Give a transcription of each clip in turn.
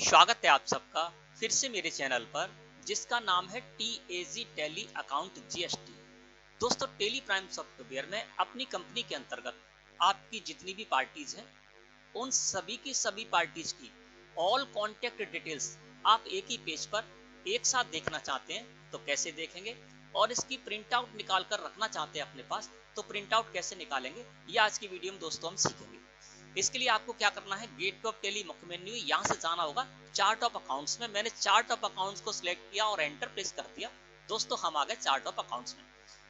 स्वागत है आप सबका फिर से मेरे चैनल पर, जिसका नाम है TAG टैली अकाउंट GST। दोस्तों, टेली प्राइम सॉफ्टवेयर में अपनी कंपनी के अंतर्गत आपकी जितनी भी पार्टीज हैं, उन सभी की सभी पार्टीज की ऑल कॉन्टैक्ट डिटेल्स आप एक ही पेज पर एक साथ देखना चाहते हैं तो कैसे देखेंगे, और इसकी प्रिंट आउट निकाल कर रखना चाहते हैं अपने पास तो प्रिंट आउट कैसे निकालेंगे, ये आज की वीडियो में दोस्तों हम सीखेंगे। इसके लिए आपको क्या करना है, गेट ऑफ टेली मुख्य मेन्यू यहाँ से जाना होगा चार्ट ऑफ अकाउंट्स में। मैंने चार्ट ऑफ अकाउंट्स को सिलेक्ट किया और एंटर प्रेस कर दिया। दोस्तों, हम आ गए चार्ट ऑफ अकाउंट्स में।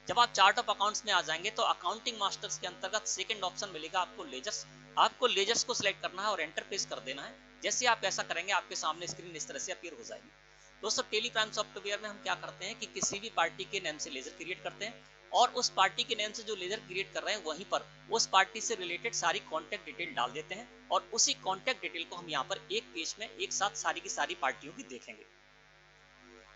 जब आप चार्ट ऑफ अकाउंट्स में आ जाएंगे तो अकाउंटिंग मास्टर्स के अंतर्गत सेकंड ऑप्शन मिलेगा आपको लेजर्स। आपको लेजर्स को सिलेक्ट करना है और एंटर प्रेस कर देना है। जैसे आप ऐसा करेंगे आपके सामने स्क्रीन इस तरह से अपीयर हो जाएगी। दोस्तों, टेली प्राइम सॉफ्टवेयर में हम क्या करते हैं कि किसी भी पार्टी के नेम से लेजर क्रिएट करते हैं और उस पार्टी के नेम से जो लेजर क्रिएट कर रहे हैं वहीं पर उस पार्टी से रिलेटेड सारी कॉन्टैक्ट डिटेल डाल देते हैं और उसी कॉन्टैक्ट डिटेल को हम यहाँ पर एक पेज में एक साथ सारी की सारी पार्टियों की देखेंगे।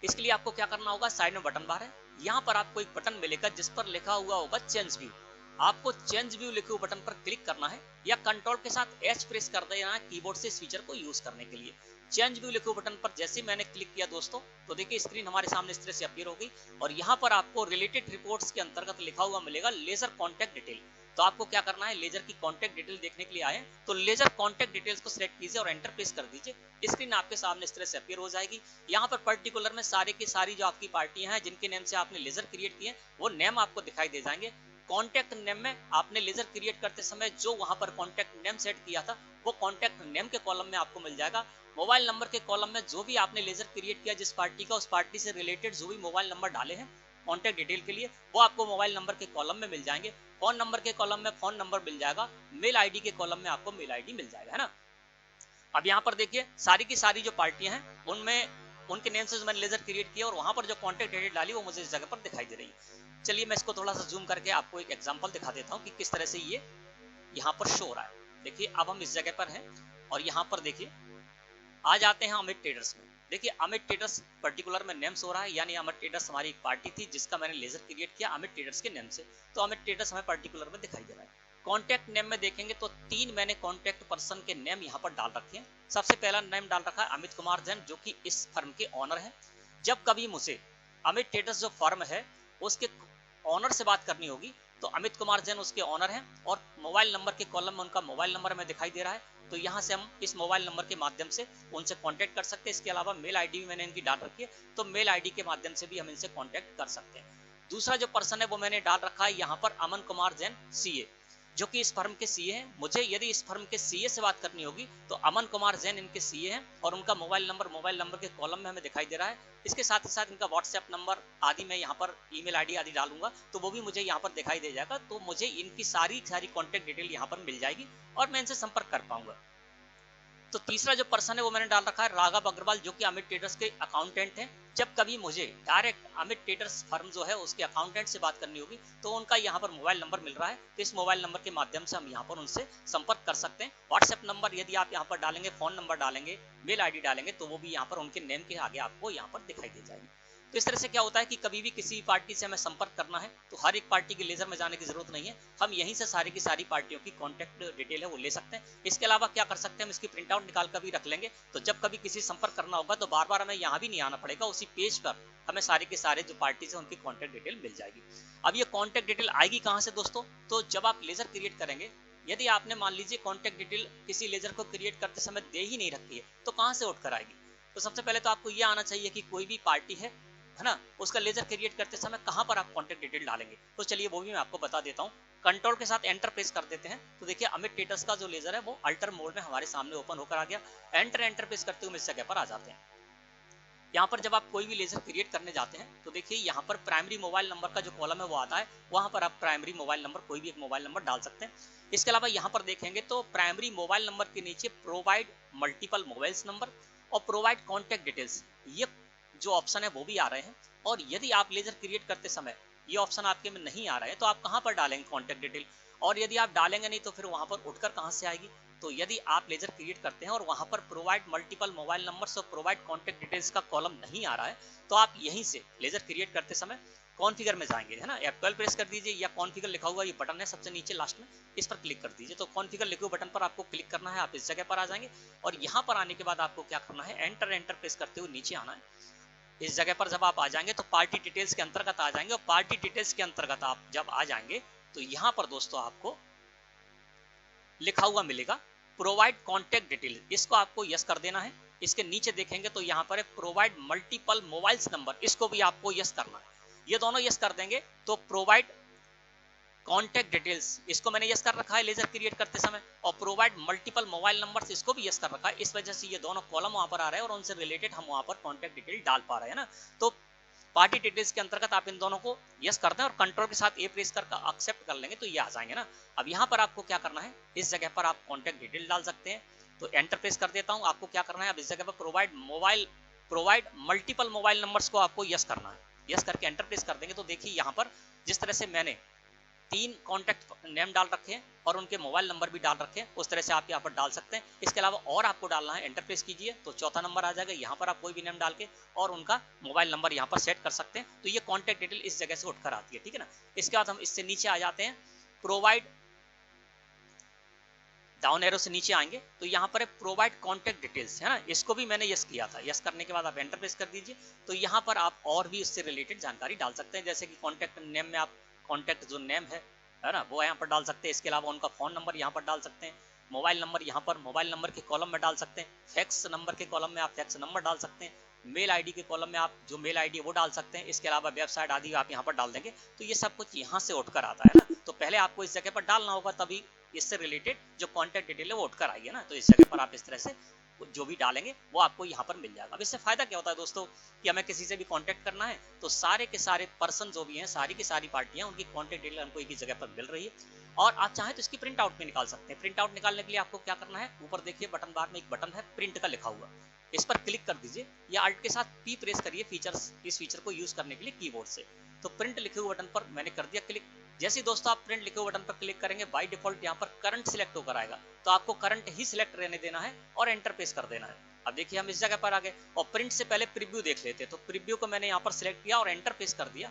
इसके लिए आपको क्या करना होगा, साइड में बटन बार है, यहाँ पर आपको एक बटन मिलेगा जिस पर लिखा हुआ होगा चेंज व्यू। आपको चेंज व्यू लिखे हुए बटन पर क्लिक करना है या कंट्रोल के साथ H प्रेस कर देना है कीबोर्ड से इस फीचर को यूज करने के लिए। चेंज व्यू लिखे हुए बटन पर जैसे मैंने क्लिक किया दोस्तों, तो देखिए स्क्रीन हमारे सामने इस तरह से अपीयर होगी और यहाँ पर आपको रिलेटेड रिपोर्ट्स के अंतर्गत लिखा हुआ मिलेगा लेजर कॉन्टैक्ट डिटेल। तो आपको क्या करना है, लेजर की कॉन्टैक्ट डिटेल देखने के लिए आए तो लेजर कॉन्टैक्ट डिटेल्स को सिलेक्ट कीजिए और एंटर प्रेस कर दीजिए। स्क्रीन आपके सामने इस तरह से अपीयर हो जाएगी। यहाँ पर पर्टिकुलर में सारे की सारी जो आपकी पार्टियां हैं जिनके नेम से आपने लेजर क्रिएट किए वो नेम आपको दिखाई दे जाएंगे। कॉन्टैक्ट नेम में आपने लेजर क्रिएट करते समय जो वहां पर कॉन्टैक्ट नेम सेट किया था वो कॉन्टैक्ट नेम के कॉलम में आपको मिल जाएगा। मोबाइल नंबर के कॉलम में जो भी आपने लेजर क्रिएट किया जिस पार्टी का, उस पार्टी से रिलेटेड जो भी मोबाइल नंबर डाले हैं कॉन्टैक्ट डिटेल के लिए, वो आपको मोबाइल नंबर के कॉलम में मिल जाएंगे। फोन नंबर के कॉलम में फोन नंबर मिल जाएगा। मेल आईडी के कॉलम में आपको मेल आईडी मिल जाएगा, है ना। अब यहाँ पर देखिए सारी की सारी जो पार्टियां हैं उनमें उनके नेम से मैंने लेजर क्रिएट किया और वहां पर जो कॉन्टैक्ट डिटेल डाली वो मुझे इस जगह पर दिखाई दे रही है। चलिए मैं इसको थोड़ा सा जूम करके आपको एक एग्जांपल दिखा देता हूँ कि किस तरह से ये यहाँ पर शो हो रहा है। देखिए अब हम इस जगह पर हैं और यहाँ पर देखिए आ जाते हैं अमित ट्रेडर्स में। देखिए अमित ट्रेडर्स पर्टिकुलर में नेम्स हो रहा है, यानी अमित ट्रेडर्स हमारी एक पार्टी थी जिसका मैंने लेजर क्रिएट किया अमित ट्रेडर्स के नेम से, तो अमित ट्रेडर्स हमें पर्टिकुलर में दिखाई दे रहा है। कॉन्टैक्ट नेम में देखेंगे तो 3 मैंने कॉन्टैक्ट पर्सन के नेम यहाँ पर डाल रखे हैं। सबसे पहला नेम डाल रखा है अमित कुमार जैन, जो कि इस फर्म के ऑनर है। जब कभी मुझे अमित ट्रेडर्स जो फर्म है उसके ऑनर से बात करनी होगी तो अमित कुमार जैन उसके ऑनर हैं और मोबाइल नंबर के कॉलम में उनका मोबाइल नंबर हमें दिखाई दे रहा है। तो यहाँ से हम इस मोबाइल नंबर के माध्यम से उनसे कांटेक्ट कर सकते हैं। इसके अलावा मेल आईडी भी मैंने इनकी डाल रखी है, तो मेल आईडी के माध्यम से भी हम इनसे कांटेक्ट कर सकते हैं। दूसरा जो पर्सन है वो मैंने डाल रखा है यहाँ पर अमन कुमार जैन CA, जो कि इस फर्म के CA हैं। मुझे यदि इस फर्म के CA से बात करनी होगी तो अमन कुमार जैन इनके CA हैं और उनका मोबाइल नंबर के कॉलम में हमें दिखाई दे रहा है। इसके साथ ही साथ इनका व्हाट्सएप नंबर आदि मैं यहाँ पर ईमेल आईडी आदि डालूंगा तो वो भी मुझे यहाँ पर दिखाई दे जाएगा। तो मुझे इनकी सारी कॉन्टैक्ट डिटेल यहाँ पर मिल जाएगी और मैं इनसे संपर्क कर पाऊंगा। तो तीसरा जो पर्सन है वो मैंने डाल रखा है राघव अग्रवाल, जो कि अमित ट्रेडर्स के अकाउंटेंट हैं। जब कभी मुझे डायरेक्ट अमित ट्रेडर्स फर्म जो है उसके अकाउंटेंट से बात करनी होगी तो उनका यहाँ पर मोबाइल नंबर मिल रहा है, तो इस मोबाइल नंबर के माध्यम से हम यहाँ पर उनसे संपर्क कर सकते हैं। व्हाट्सएप नंबर यदि आप यहाँ पर डालेंगे, फोन नंबर डालेंगे, मेल आईडी डालेंगे तो वो भी यहाँ पर उनके नेम के आगे आपको यहाँ पर दिखाई दे जाएगी। तो इस तरह से क्या होता है कि कभी भी किसी पार्टी से हमें संपर्क करना है तो हर एक पार्टी के लेजर में जाने की जरूरत नहीं है, हम यहीं से सारी की सारी पार्टियों की कॉन्टैक्ट डिटेल है वो ले सकते हैं। इसके अलावा क्या कर सकते हैं, हम इसकी प्रिंट आउट निकाल कर भी रख लेंगे, तो जब कभी किसी संपर्क करना होगा तो बार बार हमें यहाँ भी नहीं आना पड़ेगा, उसी पेज पर हमें सारे के सारे जो पार्टी है उनकी कॉन्टैक्ट डिटेल मिल जाएगी। अब ये कॉन्टैक्ट डिटेल आएगी कहाँ से दोस्तों, तो जब आप लेजर क्रिएट करेंगे, यदि आपने मान लीजिए कॉन्टैक्ट डिटेल किसी लेजर को क्रिएट करते समय दे ही नहीं रखी है तो कहाँ से उठकर आएगी। तो सबसे पहले तो आपको ये आना चाहिए कि कोई भी पार्टी है ना, उसका लेजर क्रिएट करते समय कहां पर आप कॉन्टैक्ट डिटेल डालेंगे। तो चलिए वो भी मैं आपको बता देता हूं। कंट्रोल के साथ एंटर प्रेस कर देते हैं तो देखिए अमित ट्रेडर्स का जो लेजर है वो अल्टर मोड में हमारे सामने ओपन होकर आ गया। एंटर प्रेस करते हुए इस जगह पर आ जाते हैं। यहाँ पर जब आप कोई भी लेजर क्रिएट करने जाते हैं तो देखिए यहाँ पर प्राइमरी मोबाइल नंबर का जो कॉलम है वो आता है, वहां पर आप प्राइमरी मोबाइल नंबर कोई भी एक मोबाइल नंबर डाल सकते हैं। इसके अलावा यहाँ पर देखेंगे तो प्राइमरी मोबाइल नंबर के नीचे प्रोवाइड मल्टीपल मोबाइल्स नंबर और प्रोवाइड कॉन्टैक्ट डिटेल्स, ये जो ऑप्शन है वो भी आ रहे हैं। और यदि आप लेजर क्रिएट करते समय ये ऑप्शन आपके में नहीं आ रहा है तो आप कहां पर डालेंगे कॉन्टैक्ट डिटेल, और यदि आप डालेंगे नहीं तो फिर वहां पर उठकर कहां से आएगी। तो यदि आप लेजर क्रिएट करते हैं और वहां पर प्रोवाइड मल्टीपल मोबाइल नंबर्स और प्रोवाइड कॉन्टैक्ट डिटेल्स का कॉलम नहीं आ रहा है तो आप यहीं से लेजर क्रिएट करते समय कॉन्फ़िगर में जाएंगे, है ना, F12 प्रेस कर दीजिए या कॉन्फ़िगर लिखा हुआ ये बटन है सबसे नीचे लास्ट में, इस पर क्लिक कर दीजिए। तो कॉन्फ़िगर लिखे हुए बटन पर आपको क्लिक करना है, आप इस जगह पर आ जाएंगे और यहाँ पर आने के बाद आपको क्या करना है, एंटर प्रेस करते हुए नीचे आना है। इस जगह पर जब आप आ जाएंगे तो पार्टी डिटेल्स के अंतर्गत आ जाएंगे और पार्टी डिटेल्स के अंतर्गत आप जब आ जाएंगे तो यहाँ पर दोस्तों आपको लिखा हुआ मिलेगा प्रोवाइड कॉन्टैक्ट डिटेल, इसको आपको यस कर देना है। इसके नीचे देखेंगे तो यहाँ पर है प्रोवाइड मल्टीपल मोबाइल्स नंबर, इसको भी आपको यस करना है। ये दोनों यस कर देंगे तो प्रोवाइड कॉन्टैक्ट डिटेल्स, इसको मैंने यस कर रखा है लेजर क्रिएट करते समय, और प्रोवाइड मल्टीपल मोबाइल नंबर्स, इसको भी यस कर रखा है। इस वजह से ये दोनों कॉलम वहां पर आ रहे हैं और उनसे रिलेटेड हम वहां पर कॉन्टैक्ट डिटेल डाल पा रहे हैं ना। तो पार्टी डिटेल्स के अंतर्गत आप इन दोनों को यस करते हैं और कंट्रोल के साथ ए प्रेस कर एक्सेप्ट कर लेंगे तो ये आ जाएंगे ना। अब यहाँ पर आपको क्या करना है, इस जगह पर आप कॉन्टैक्ट डिटेल डाल सकते हैं। तो एंटर प्रेस कर देता हूँ। आपको क्या करना है, अब इस जगह पर प्रोवाइड मल्टीपल मोबाइल नंबर्स को आपको यस करना है। यस करके एंटर प्रेस कर देंगे तो देखिए यहाँ पर जिस तरह से मैंने 3 कॉन्टैक्ट नेम डाल रखे हैं और उनके मोबाइल नंबर भी डाल रखे हैं, उस तरह से आप यहाँ पर डाल सकते हैं। इसके अलावा और आपको डालना है, एंटर प्रेस कीजिए तो चौथा नंबर आ जाएगा। यहाँ पर आप कोई भी नेम डाल के और उनका मोबाइल नंबर यहाँ पर सेट कर सकते हैं। तो ये कॉन्टैक्ट डिटेल इस जगह से उठकर आती है, ठीक है ना। इसके बाद हम इससे नीचे आ जाते हैं, प्रोवाइड डाउन एरो से नीचे आएंगे तो यहाँ पर है प्रोवाइड कॉन्टैक्ट डिटेल्स, है ना, इसको भी मैंने यस किया था। यस करने के बाद आप एंटर प्रेस कर दीजिए तो यहाँ पर आप और भी उससे रिलेटेड जानकारी डाल सकते हैं, जैसे कि कॉन्टैक्ट नेम में आप कॉन्टैक्ट जो नेम है ना, वो यहाँ पर डाल सकते हैं। इसके अलावा उनका फोन नंबर यहाँ पर डाल सकते हैं, मोबाइल नंबर यहाँ पर मोबाइल नंबर के कॉलम में डाल सकते हैं, फैक्स नंबर के कॉलम में आप फैक्स नंबर डाल सकते हैं, मेल आईडी के कॉलम में आप जो मेल आईडी है वो डाल सकते हैं। इसके अलावा वेबसाइट आदि आप यहाँ पर डाल देंगे तो ये सब कुछ यहाँ से उठकर आता है ना। तो पहले आपको इस जगह पर डालना होगा, तभी इससे रिलेटेड जो कॉन्टैक्ट डिटेल है वो उठकर आएगी ना। तो इस जगह पर आप इस तरह से जो भी डालेंगे वो आपको यहाँ पर मिल जाएगा। अब इससे फायदा क्या होता है दोस्तों, कि हमें किसी से भी कांटेक्ट करना है तो सारे के सारे पर्सन जो भी हैं, सारी की सारी पार्टियां, उनकी कांटेक्ट डिटेल हमको एक ही जगह पर मिल रही है। और आप चाहें तो इसकी प्रिंट आउट में निकाल सकते हैं। प्रिंट आउट निकालने के लिए आपको क्या करना है, ऊपर देखिए बटन बार में एक बटन है प्रिंट का लिखा हुआ, इस पर क्लिक कर दीजिए या अल्ट के साथ पी प्रेस करिए इस फीचर को यूज करने के लिए कीबोर्ड से। तो प्रिंट लिखे हुए बटन पर मैंने कर दिया क्लिक। जैसे ही दोस्तों आप प्रिंट लिखे हुए बटन पर क्लिक करेंगे बाय डिफॉल्ट यहाँ पर करंट सिलेक्ट होकर आएगा, तो आपको करंट ही सिलेक्ट रहने देना है और एंटर प्रेस कर देना है। अब देखिए हम इस जगह पर आ गए और प्रिंट से पहले प्रीव्यू देख लेते हैं। तो प्रीव्यू को मैंने यहाँ पर सिलेक्ट किया और एंटर प्रेस कर दिया।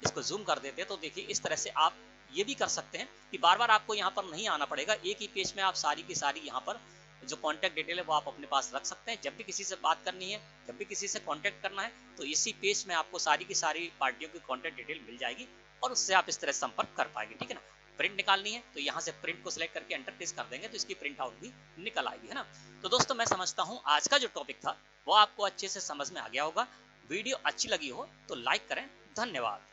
इसको जूम कर देते हैं तो देखिए इस तरह से आप ये भी कर सकते हैं कि बार बार आपको यहाँ पर नहीं आना पड़ेगा, एक ही पेज में आप सारी की सारी यहाँ पर जो कांटेक्ट डिटेल है वो आप अपने पास रख सकते हैं। जब भी किसी से बात करनी है, जब भी किसी से कांटेक्ट करना है तो इसी पेज में आपको सारी की सारी पार्टियों की कांटेक्ट डिटेल मिल जाएगी और उससे आप इस तरह संपर्क कर पाएंगे, ठीक है ना। प्रिंट निकालनी है तो यहाँ से प्रिंट को सिलेक्ट करके एंटर प्रेस कर देंगे तो इसकी प्रिंट आउट भी निकल आएगी, है ना। तो दोस्तों मैं समझता हूँ आज का जो टॉपिक था वो आपको अच्छे से समझ में आ गया होगा। वीडियो अच्छी लगी हो तो लाइक करें। धन्यवाद।